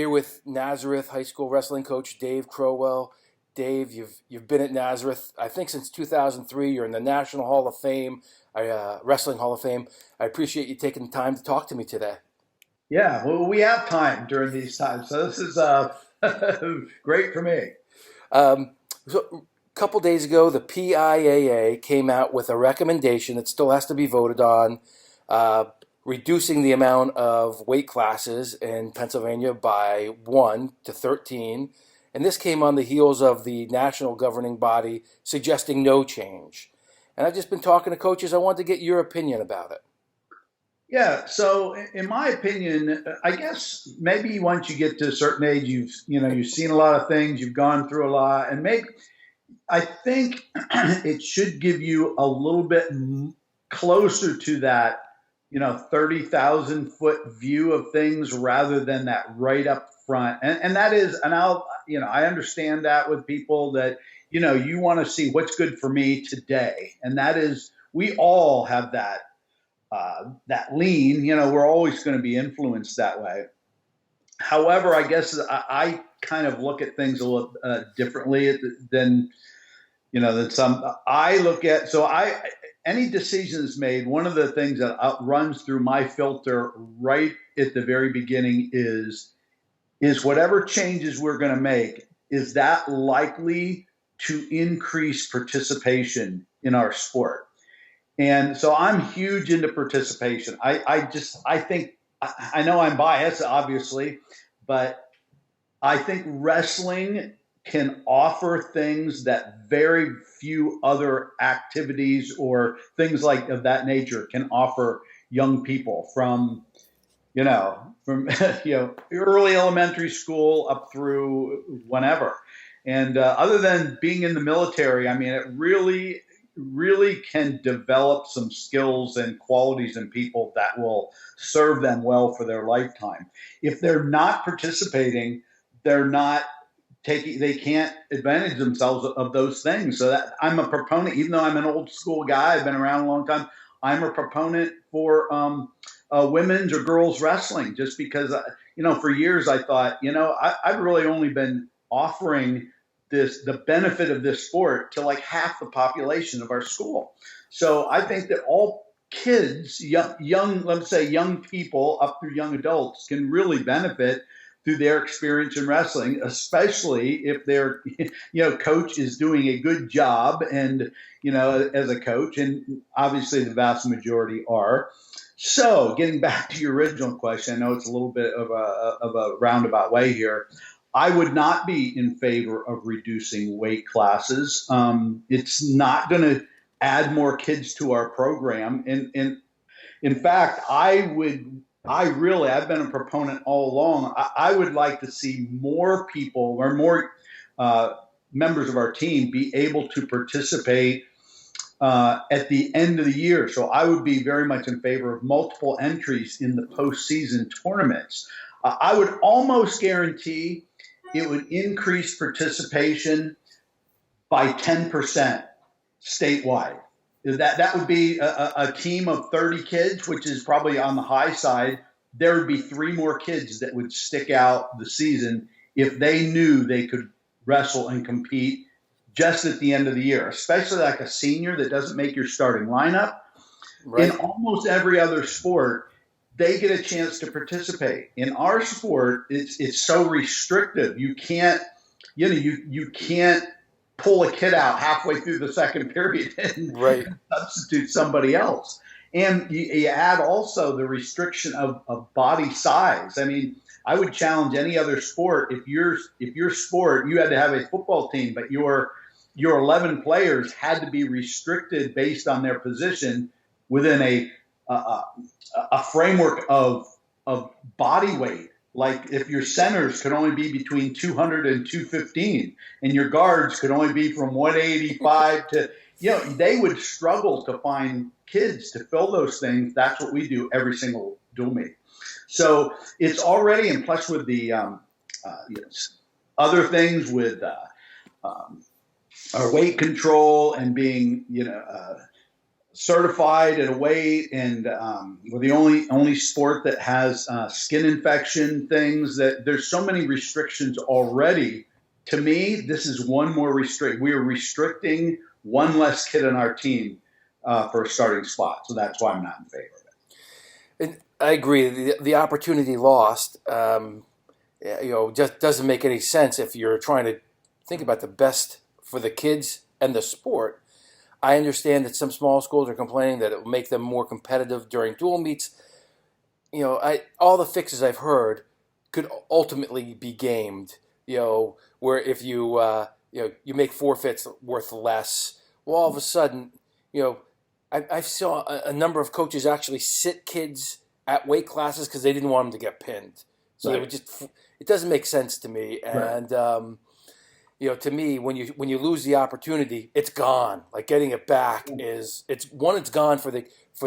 here with Nazareth High School wrestling coach Dave Crowell. Dave, you've been at Nazareth, I think, since 2003. You're in the National Hall of Fame, Wrestling Hall of Fame. I appreciate you taking the time to talk to me today. Yeah, well, we have time during these times, so this is great for me. So a couple days ago, the PIAA came out with a recommendation that still has to be voted on, reducing the amount of weight classes in Pennsylvania by 1 to 13. And this came on the heels of the national governing body suggesting no change. And I've just been talking to coaches. I want to get your opinion about it. Yeah, so in my opinion, I guess maybe once you get to a certain age, you've seen a lot of things, you've gone through a lot, and maybe I think it should give you a little bit closer to that, 30,000-foot view of things rather than that right up front. And that is, and I understand that with people that, you want to see what's good for me today. And that is, we all have that lean, we're always going to be influenced that way. However, I guess I kind of look at things a little differently than some. I look at, any decisions made, one of the things that runs through my filter right at the very beginning is whatever changes we're going to make, is that likely to increase participation in our sport? And so I'm huge into participation. I think, I know I'm biased, obviously, but I think wrestling can offer things that very few other activities or things of that nature can offer young people from early elementary school up through whenever. And other than being in the military, I mean, it really can develop some skills and qualities in people that will serve them well for their lifetime. If they're not participating, they can't advantage themselves of those things. So that I'm a proponent, even though I'm an old school guy, I've been around a long time, I'm a proponent for women's or girls wrestling, just because, for years I thought, I've really only been offering the benefit of this sport to like half the population of our school. So I think that all kids, young, let's say young people up through young adults, can really benefit through their experience in wrestling, especially if their, coach is doing a good job and, as a coach, and obviously the vast majority are. So getting back to your original question, I know it's a little bit of a roundabout way here. I would not be in favor of reducing weight classes. It's not going to add more kids to our program. And in fact, I've been a proponent all along. I would like to see more people or more members of our team be able to participate at the end of the year. So I would be very much in favor of multiple entries in the postseason tournaments. I would almost guarantee it would increase participation by 10% statewide. That would be a team of 30 kids, which is probably on the high side. There would be 3 more kids that would stick out the season if they knew they could wrestle and compete just at the end of the year, especially like a senior that doesn't make your starting lineup. Right. In almost every other sport, they get a chance to participate. In our sport, it's so restrictive. You can't, you can't pull a kid out halfway through the second period and substitute somebody else. And you add also the restriction of body size. I mean, I would challenge any other sport. If your sport, you had to have a football team, but your 11 players had to be restricted based on their position within a framework of body weight. Like if your centers could only be between 200 and 215 and your guards could only be from 185 to, they would struggle to find kids to fill those things. That's what we do every single dual meet. So it's already, and plus with the other things with our weight control and being, certified at a weight, and we're the only sport that has skin infection things. That there's so many restrictions already. To me, this is one more restrict. We are restricting one less kid on our team for a starting spot, so that's why I'm not in favor of it. And I agree. The opportunity lost, just doesn't make any sense if you're trying to think about the best for the kids and the sport. I understand that some small schools are complaining that it will make them more competitive during dual meets. All the fixes I've heard could ultimately be gamed. Where if you make forfeits worth less, well, all of a sudden, I saw a number of coaches actually sit kids at weight classes because they didn't want them to get pinned. So they Right. would just. It doesn't make sense to me, Right. and to me, when you lose the opportunity, it's gone. Like getting it back it's gone for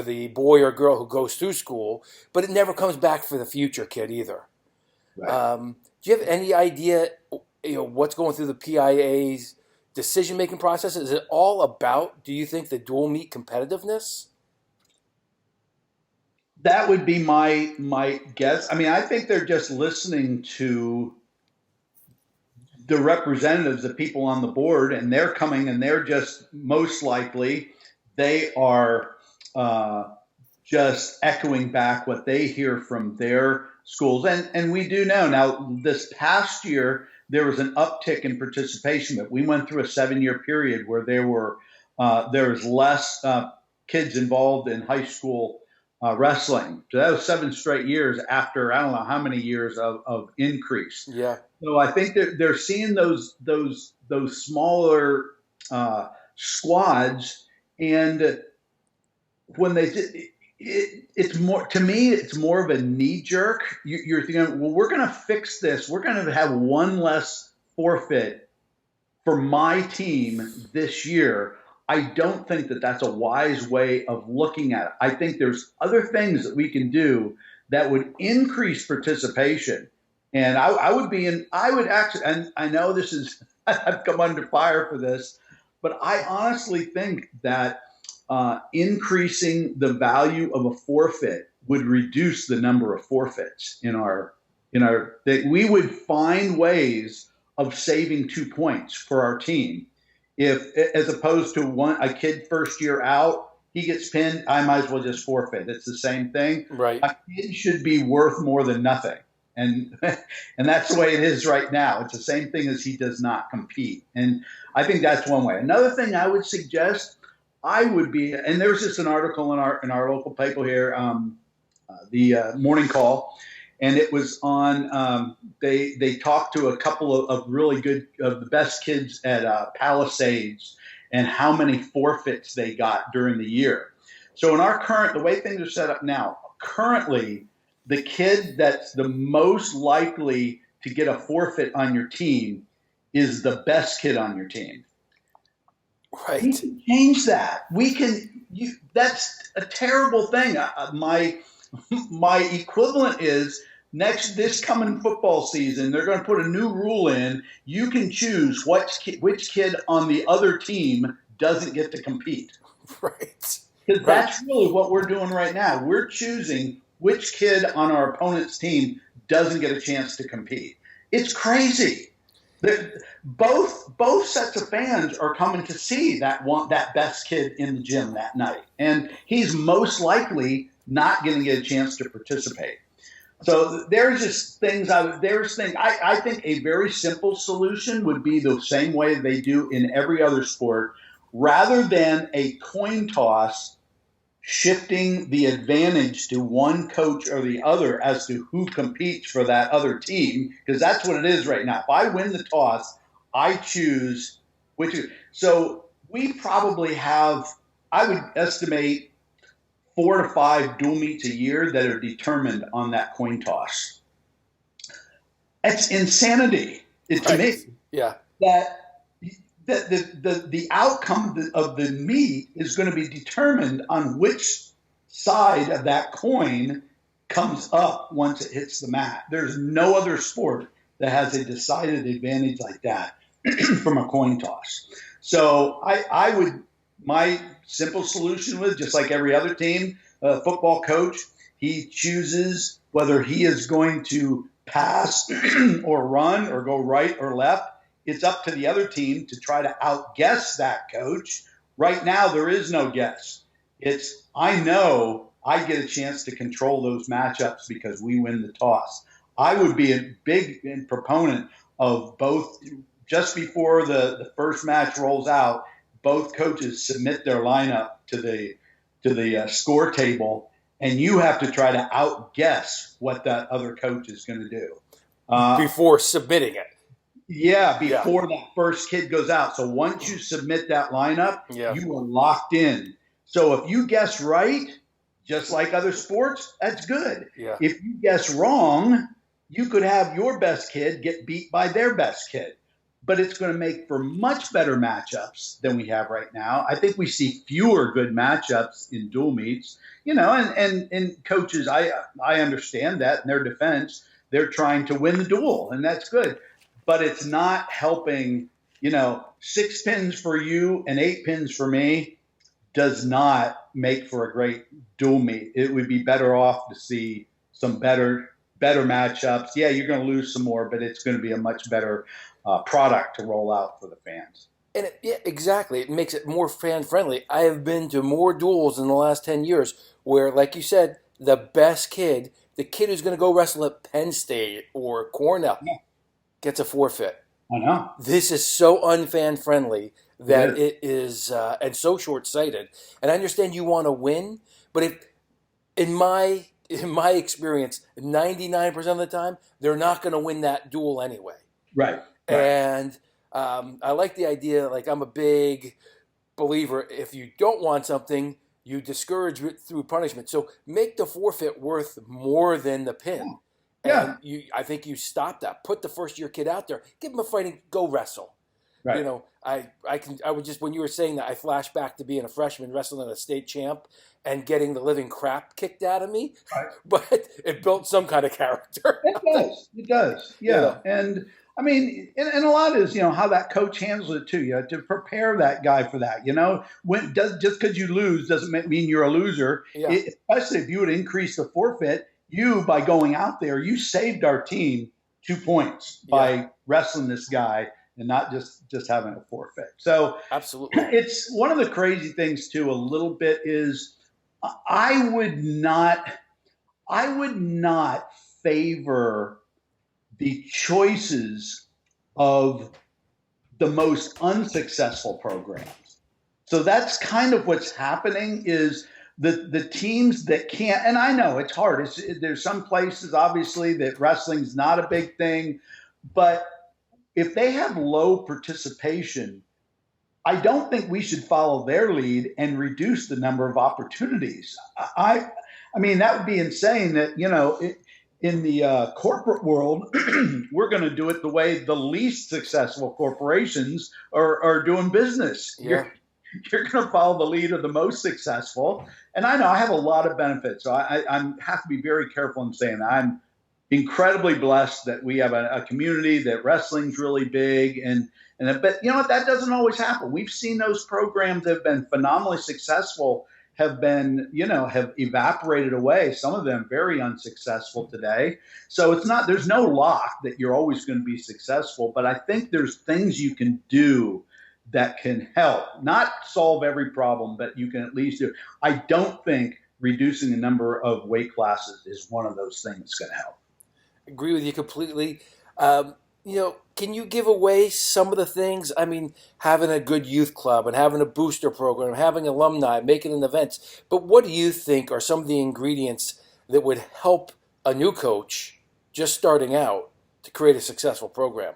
the boy or girl who goes through school, but it never comes back for the future kid either. Right. Do you have any idea, what's going through the PIA's decision making process? Is it all about, do you think, the dual meet competitiveness? That would be my guess. I mean, I think they're just listening to the representatives, the people on the board, and they're coming, and they're just most likely they are just echoing back what they hear from their schools. And we do know now, this past year there was an uptick in participation, but we went through a 7-year period where there was less kids involved in high school wrestling. So that was 7 straight years after I don't know how many years of increase. Yeah. So I think they're seeing those smaller squads, and when it's more, to me, it's more of a knee jerk. You're thinking, well, we're going to fix this. We're going to have one less forfeit for my team this year. I don't think that that's a wise way of looking at it. I think there's other things that we can do that would increase participation. And I would actually, and I know this is, I've come under fire for this, but I honestly think that increasing the value of a forfeit would reduce the number of forfeits that we would find ways of saving 2 points for our team. If, as opposed to a kid first year out, he gets pinned, I might as well just forfeit. It's the same thing. Right. A kid should be worth more than nothing. And that's the way it is right now. It's the same thing as he does not compete. And I think that's one way. Another thing I would suggest, and there's just an article in our local paper here, the Morning Call, and it was on. They talked to a couple of really good, of the best kids at Palisades, and how many forfeits they got during the year. So in the way things are set up now, currently, the kid that's the most likely to get a forfeit on your team is the best kid on your team. Right. We can change that. That's a terrible thing. My equivalent is this coming football season, they're going to put a new rule in. You can choose which kid on the other team doesn't get to compete. Right. Because that's really what we're doing right now. We're choosing which kid on our opponent's team doesn't get a chance to compete. It's crazy. Both sets of fans are coming to see that best kid in the gym that night, and he's most likely not going to get a chance to participate. So there's just things. I think a very simple solution would be the same way they do in every other sport, rather than a coin toss shifting the advantage to one coach or the other as to who competes for that other team, because that's what it is right now. If I win the toss, I choose which. So we probably have, I would estimate, 4 to 5 dual meets a year that are determined on that coin toss. It's insanity to me. Yeah. That the outcome of the meet is going to be determined on which side of that coin comes up once it hits the mat. There's no other sport that has a decided advantage like that from a coin toss. So my simple solution with, just like every other team, football coach, he chooses whether he is going to pass or run or go right or left. It's up to the other team to try to outguess that coach. Right now, there is no guess. It's, I know I get a chance to control those matchups because we win the toss. I would be a big proponent of both. Just before the first match rolls out, both coaches submit their lineup to the score table, and you have to try to outguess what that other coach is going to do before submitting it. Yeah, before that first kid goes out. So once you submit that lineup, you are locked in. So if you guess right, just like other sports, that's good. Yeah. If you guess wrong, you could have your best kid get beat by their best kid. But it's going to make for much better matchups than we have right now. I think we see fewer good matchups in dual meets, and coaches, I understand that in their defense, they're trying to win the duel, and that's good. But it's not helping, 6 pins for you and 8 pins for me does not make for a great dual meet. It would be better off to see some better matchups. Yeah, you're going to lose some more, but it's going to be a much better product to roll out for the fans. And exactly. It makes it more fan friendly. I have been to more duels in the last 10 years where, like you said, the best kid, the kid who's going to go wrestle at Penn State or Cornell, gets a forfeit. I know. This is so unfan friendly that it is and so short sighted. And I understand you want to win, but in my experience, 99% of the time, they're not going to win that duel anyway. Right. And I like the idea, like I'm a big believer, if you don't want something, you discourage it through punishment. So make the forfeit worth more than the pin. Yeah. And I think you stop that. Put the first-year kid out there. Give him a fighting, go wrestle. Right. I would just, when you were saying that, I flashed back to being a freshman wrestling a state champ and getting the living crap kicked out of me. Right. But it built some kind of character. It does. Yeah. And I mean, and a lot is, how that coach handles it too. You have to prepare that guy for that. Just because you lose doesn't mean you're a loser. Yeah. Especially if you would increase the forfeit, by going out there, you saved our team 2 points by wrestling this guy and not just having a forfeit. So absolutely, it's one of the crazy things too. A little bit is I would not favor the choices of the most unsuccessful programs. So that's kind of what's happening is the teams that can't, and I know it's hard. There's some places, obviously, that wrestling's not a big thing, but if they have low participation, I don't think we should follow their lead and reduce the number of opportunities. I mean, that would be insane that, in the corporate world, we're going to do it the way the least successful corporations are doing business. Yeah. You're going to follow the lead of the most successful. And I know I have a lot of benefits. So I have to be very careful in saying that. I'm incredibly blessed that we have a community that wrestling's really big. But you know what? That doesn't always happen. We've seen those programs that have been phenomenally successful have evaporated away. Some of them very unsuccessful today. So there's no lock that you're always going to be successful. But I think there's things you can do that can help, not solve every problem, but you can at least do. I don't think reducing the number of weight classes is one of those things that's going to help. Agree with you completely. Can you give away some of the things? I mean, having a good youth club and having a booster program, having alumni, making an events. But what do you think are some of the ingredients that would help a new coach just starting out to create a successful program?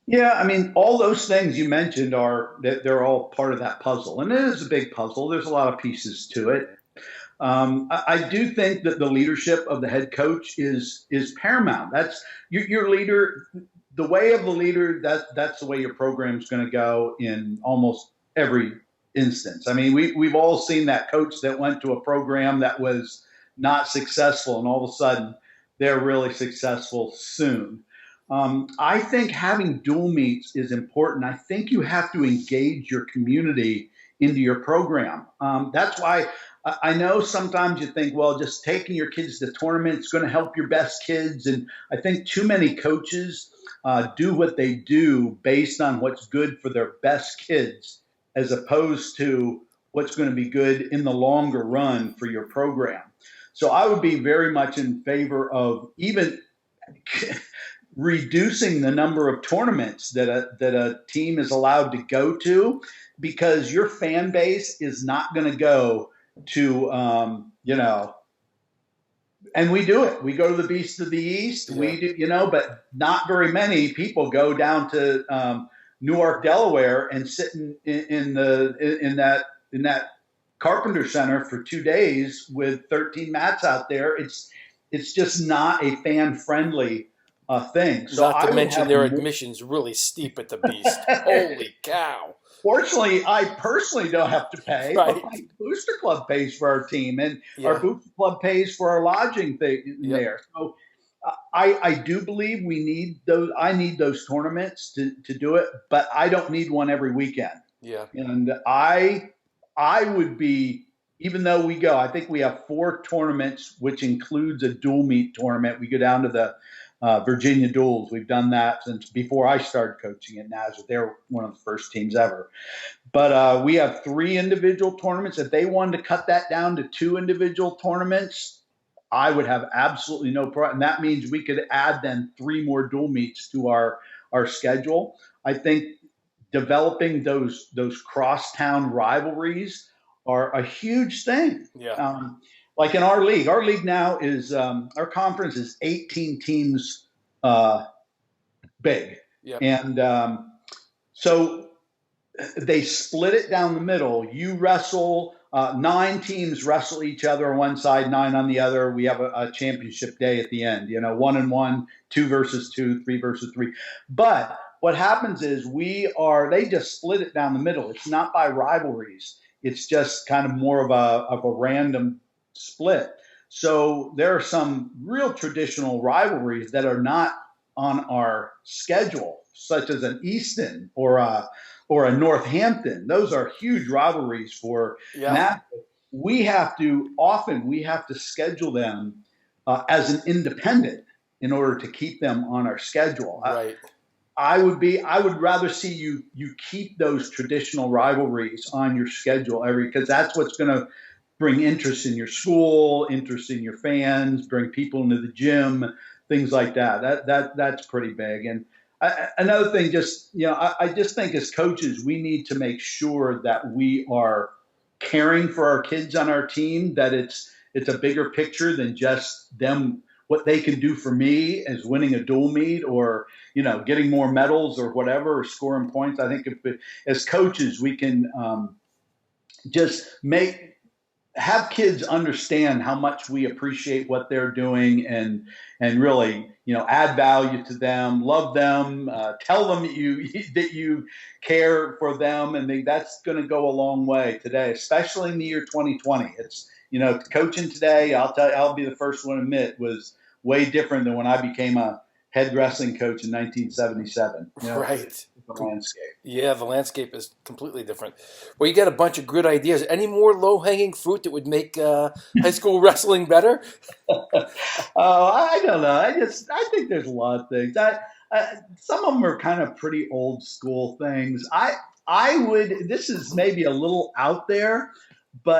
Yeah, I mean, all those things you mentioned they're all part of that puzzle, and it is a big puzzle. There's a lot of pieces to it. I do think that the leadership of the head coach is paramount. That's your leader. The way of the leader, that's the way your program's going to go in almost every instance. I mean, we've all seen that coach that went to a program that was not successful, and all of a sudden they're really successful soon. I think having dual meets is important. I think you have to engage your community into your program. That's why I know sometimes you think, well, just taking your kids to tournaments is going to help your best kids. And I think too many coaches do what they do based on what's good for their best kids, as opposed to what's going to be good in the longer run for your program. So I would be very much in favor of even reducing the number of tournaments that a team is allowed to go to, because your fan base is not going to go to and we do it. We go to the Beast of the East. Yeah. We do, but not very many people go down to Newark, Delaware, and sit in that Carpenter Center for 2 days with 13 mats out there. It's just not a fan friendly thing. So not to mention their admission's really steep at the Beast. Holy cow! Fortunately, I personally don't have to pay. Right. But my booster club pays for our team, and our booster club pays for our lodging thing there. So I do believe we need those. I need those tournaments to do it, but I don't need one every weekend. Yeah. And I would be, even though we go, I think we have 4 tournaments, which includes a dual meet tournament. We go down to the Virginia Duels. We've done that since before I started coaching at Nazareth. They're one of the first teams ever. But we have 3 individual tournaments. If they wanted to cut that down to 2 individual tournaments, I would have absolutely no problem. And that means we could add then 3 more dual meets to our schedule. I think developing those crosstown rivalries are a huge thing. Yeah. Like in our league now is our conference is 18 teams big. Yep. And so they split it down the middle. You wrestle, 9 teams wrestle each other on one side, 9 on the other. We have a championship day at the end, 1-1, 2 versus 2, 3 versus 3. But what happens is they just split it down the middle. It's not by rivalries. It's just kind of more of a random split. So there are some real traditional rivalries that are not on our schedule, such as an Easton or a Northampton. Those are huge rivalries for Nazareth. We have to schedule them as an independent in order to keep them on our schedule. Right. I would rather see you keep those traditional rivalries on your schedule because that's what's going to bring interest in your school, interest in your fans, bring people into the gym, things like that. That's pretty big. And another thing, I just think as coaches, we need to make sure that we are caring for our kids on our team, that it's a bigger picture than just them, what they can do for me as winning a dual meet or, getting more medals or whatever, or scoring points. I think as coaches, we can just have kids understand how much we appreciate what they're doing and really, add value to them, love them, tell them that you care for them. And that's going to go a long way today, especially in the year 2020. It's, coaching today, I'll be the first one to admit, was way different than when I became a head wrestling coach in 1977. Right. The landscape. Yeah, the landscape is completely different. Well, you got a bunch of good ideas. Any more low-hanging fruit that would make high school wrestling better? I don't know. I think there's a lot of things. Some of them are kind of pretty old school things. This is maybe a little out there,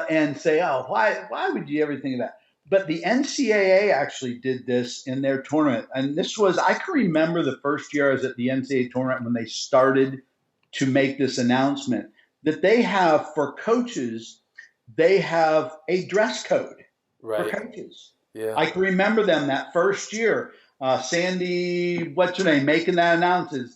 and say, why would you ever think of that? But the NCAA actually did this in their tournament. And I can remember the first year I was at the NCAA tournament when they started to make this announcement that they have, for coaches, they have a dress code for coaches. Yeah. I can remember them that first year. Sandy, what's her name, making that announcement,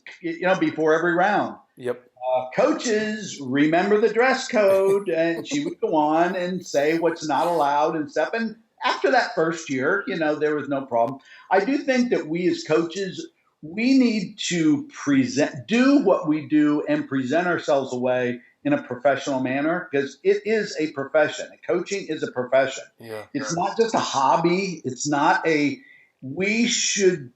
before every round. Yep. Coaches, remember the dress code. And she would go on and say what's not allowed and stuff. And after that first year, there was no problem. I do think that we as coaches, we need to do what we do and present ourselves away in a professional manner, because it is a profession. Coaching is a profession. Yeah. It's not just a hobby. We should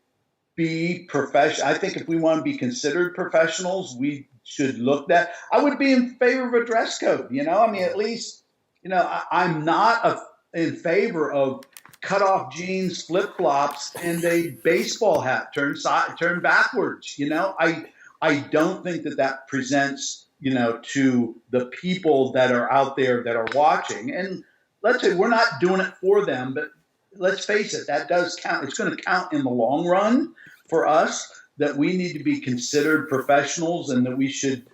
be professional. I think if we want to be considered professionals, we should look at. I would be in favor of a dress code. I mean, at least I'm not in favor of cut off jeans, flip flops, and a baseball hat turned backwards. I don't think that presents to the people that are out there that are watching. And let's say we're not doing it for them, but let's face it, that does count. It's going to count in the long run for us, that we need to be considered professionals and that we should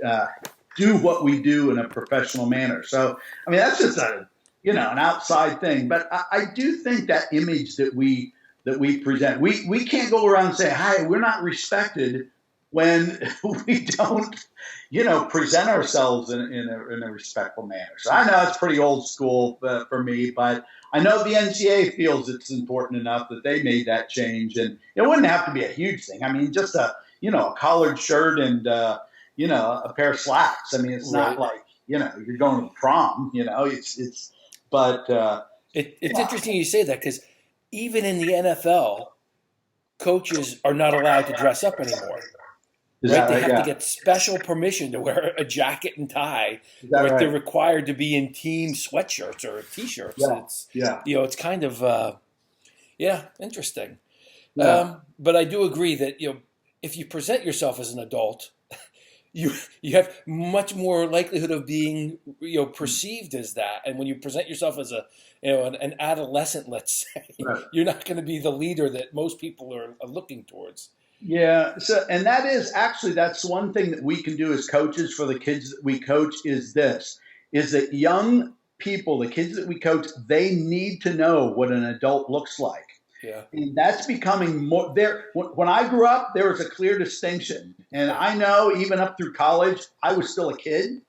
do what we do in a professional manner. So, I mean, that's just an outside thing. But I do think that image that we present, we can't go around and say, hi, we're not respected when we don't, present ourselves in a respectful manner. So I know it's pretty old school for me, but I know the NCAA feels it's important enough that they made that change, and it wouldn't have to be a huge thing. I mean, just a collared shirt and a pair of slacks. I mean, it's not like you're going to prom. It's interesting you say that, because even in the NFL, coaches are not allowed to dress up anymore. Right? They have to get special permission to wear a jacket and tie. Right? They're required to be in team sweatshirts or t-shirts. It's kind of, interesting. Yeah. But I do agree that, if you present yourself as an adult, you have much more likelihood of being, perceived as that. And when you present yourself as an adolescent, let's say, right, you're not going to be the leader that most people are looking towards. Yeah. So, and that's one thing that we can do as coaches for the kids that we coach is that young people, the kids that we coach, they need to know what an adult looks like. Yeah. And that's becoming more there. When I grew up, there was a clear distinction. And I know even up through college, I was still a kid.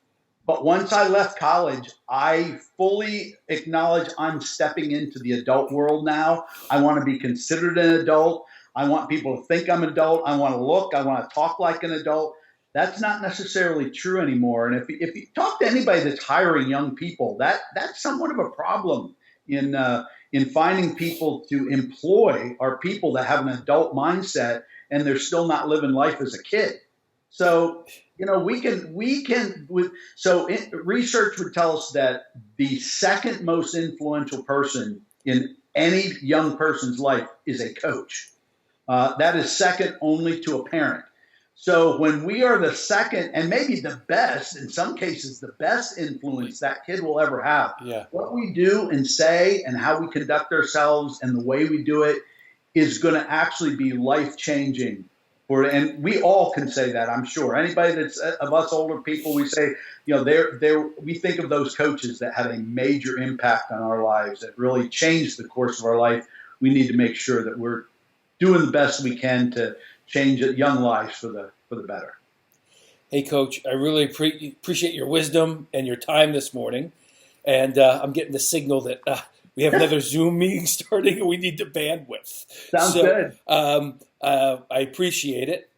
But once I left college, I fully acknowledge I'm stepping into the adult world now. I want to be considered an adult. I want people to think I'm an adult. I want to talk like an adult. That's not necessarily true anymore. And if you talk to anybody that's hiring young people, that's somewhat of a problem in finding people to employ are people that have an adult mindset and they're still not living life as a kid. So, research would tell us that the second most influential person in any young person's life is a coach. That is second only to a parent. So when we are the second and maybe the best, in some cases, the best influence that kid will ever have, what we do and say and how we conduct ourselves and the way we do it is going to actually be life-changing. And we all can say that, I'm sure. Anybody that's of us older people, we say, we think of those coaches that had a major impact on our lives, that really changed the course of our life. We need to make sure that we're doing the best we can to change young lives for the better. Hey, Coach, I really appreciate your wisdom and your time this morning. And I'm getting the signal that we have another Zoom meeting starting and we need the bandwidth. Sounds good. I appreciate it.